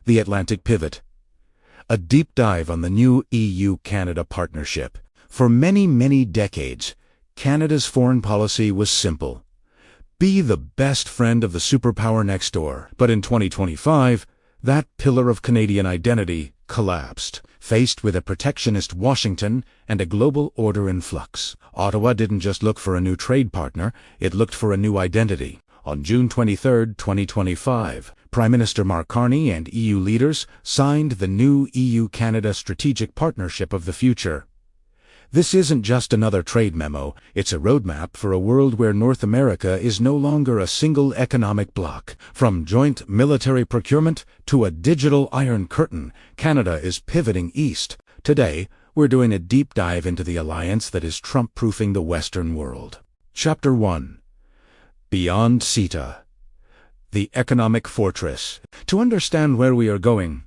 The Atlantic Pivot. A deep dive on the new EU-Canada partnership. For many, many decades, Canada's foreign policy was simple. Be the best friend of the superpower next door. But in 2025, that pillar of Canadian identity collapsed. Faced with a protectionist Washington and a global order in flux, Ottawa didn't just look for a new trade partner, it looked for a new identity. On June 23, 2025, Prime Minister Mark Carney and EU leaders signed the new EU-Canada Strategic Partnership of the Future. This isn't just another trade memo, it's a roadmap for a world where North America is no longer a single economic bloc. From joint military procurement to a digital iron curtain, Canada is pivoting east. Today, we're doing a deep dive into the alliance that is Trump-proofing the Western world. Chapter 1. Beyond CETA. The Economic Fortress. To understand where we are going,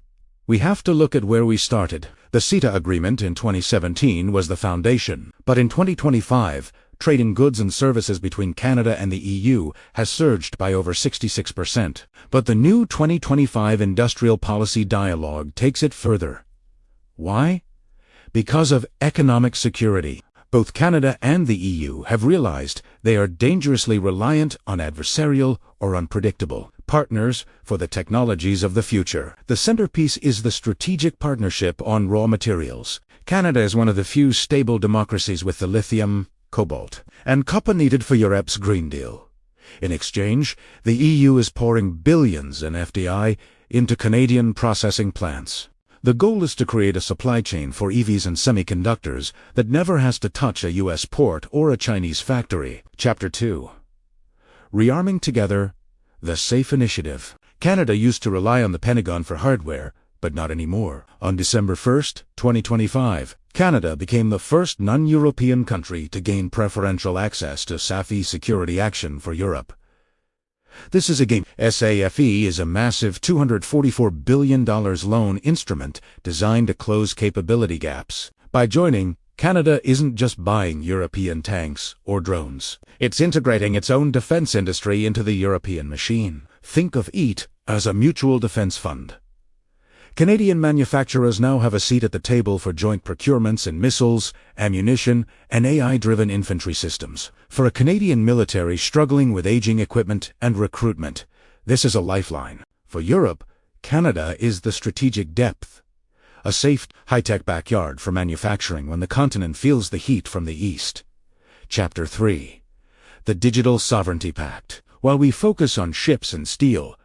we have to look at where we started. The CETA agreement in 2017 was the foundation, but in 2025, trade in goods and services between Canada and the EU has surged by over 66%. But the new 2025 industrial policy dialogue takes it further. Why? Because of economic security. Both Canada and the EU have realized they are dangerously reliant on adversarial or unpredictable partners for the technologies of the future. The centerpiece is the strategic partnership on raw materials. Canada is one of the few stable democracies with the lithium, cobalt, and copper needed for Europe's Green Deal. In exchange, the EU is pouring billions in FDI into Canadian processing plants. The goal is to create a supply chain for EVs and semiconductors that never has to touch a U.S. port or a Chinese factory. Chapter 2. Rearming Together. The SAFE Initiative. Canada used to rely on the Pentagon for hardware, but not anymore. On December 1, 2025, Canada became the first non-European country to gain preferential access to SAFE security action for Europe. This is a game. SAFE is a massive $244 billion loan instrument designed to close capability gaps. By joining, Canada isn't just buying European tanks or drones. It's integrating its own defense industry into the European machine. Think of EAT as a mutual defense fund. Canadian manufacturers now have a seat at the table for joint procurements in missiles, ammunition, and AI-driven infantry systems. For a Canadian military struggling with aging equipment and recruitment, this is a lifeline. For Europe, Canada is the strategic depth. A safe, high-tech backyard for manufacturing when the continent feels the heat from the east. Chapter 3. The Digital Sovereignty Pact. While we focus on ships and steel,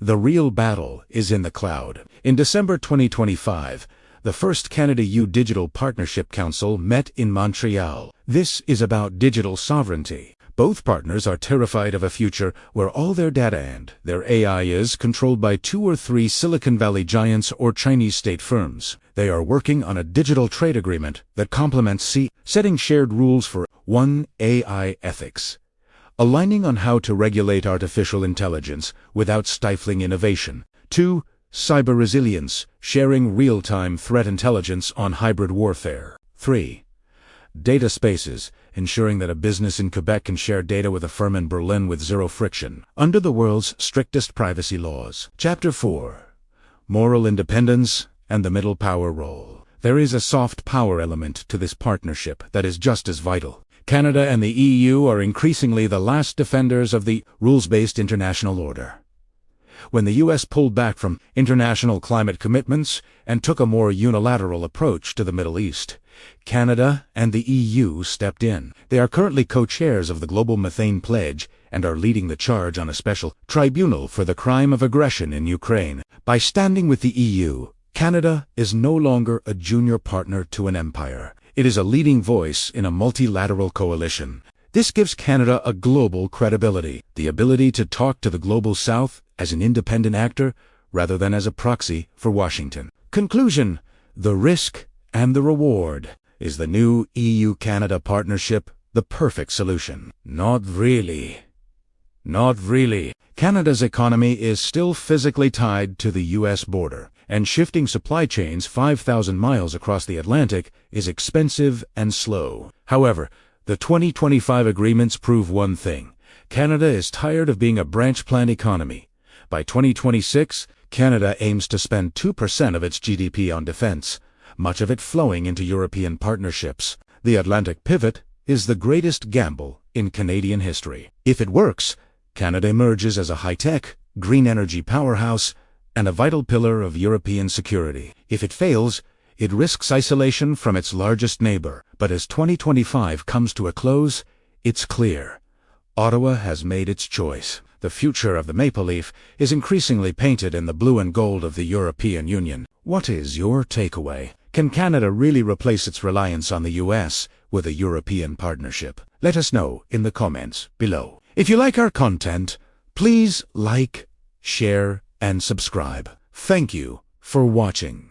the real battle is in the cloud. In December 2025, the first Canada-EU Digital Partnership Council met in Montreal. This is about digital sovereignty. Both partners are terrified of a future where all their data and their AI is controlled by 2 or 3 Silicon Valley giants or Chinese state firms. They are working on a digital trade agreement that complements CETA, setting shared rules for 1. AI ethics, aligning on how to regulate artificial intelligence without stifling innovation. 2. Cyber resilience, sharing real-time threat intelligence on hybrid warfare. 3. Data spaces, ensuring that a business in Quebec can share data with a firm in Berlin with zero friction, under the world's strictest privacy laws. Chapter 4. Moral independence and the middle power role. There is a soft power element to this partnership that is just as vital. Canada and the EU are increasingly the last defenders of the rules-based international order. When the U.S. pulled back from international climate commitments and took a more unilateral approach to the Middle East, Canada and the EU stepped in. They are currently co-chairs of the Global Methane Pledge and are leading the charge on a special tribunal for the crime of aggression in Ukraine. By standing with the EU, Canada is no longer a junior partner to an empire. It is a leading voice in a multilateral coalition. This gives Canada a global credibility, the ability to talk to the global South as an independent actor rather than as a proxy for Washington. Conclusion: the risk and the reward. Is the new EU-Canada partnership the perfect solution? Not really. Not really. Canada's economy is still physically tied to the U.S. border, and shifting supply chains 5,000 miles across the Atlantic is expensive and slow. However, the 2025 agreements prove one thing: Canada is tired of being a branch plant economy. By 2026, Canada aims to spend 2% of its GDP on defense, much of it flowing into European partnerships. The Atlantic pivot is the greatest gamble in Canadian history. If it works, Canada emerges as a high-tech, green energy powerhouse and a vital pillar of European security. If it fails, it risks isolation from its largest neighbor. But as 2025 comes to a close, it's clear. Ottawa has made its choice. The future of the Maple Leaf is increasingly painted in the blue and gold of the European Union. What is your takeaway? Can Canada really replace its reliance on the US with a European partnership? Let us know in the comments below. If you like our content, please like, share, and subscribe. Thank you for watching.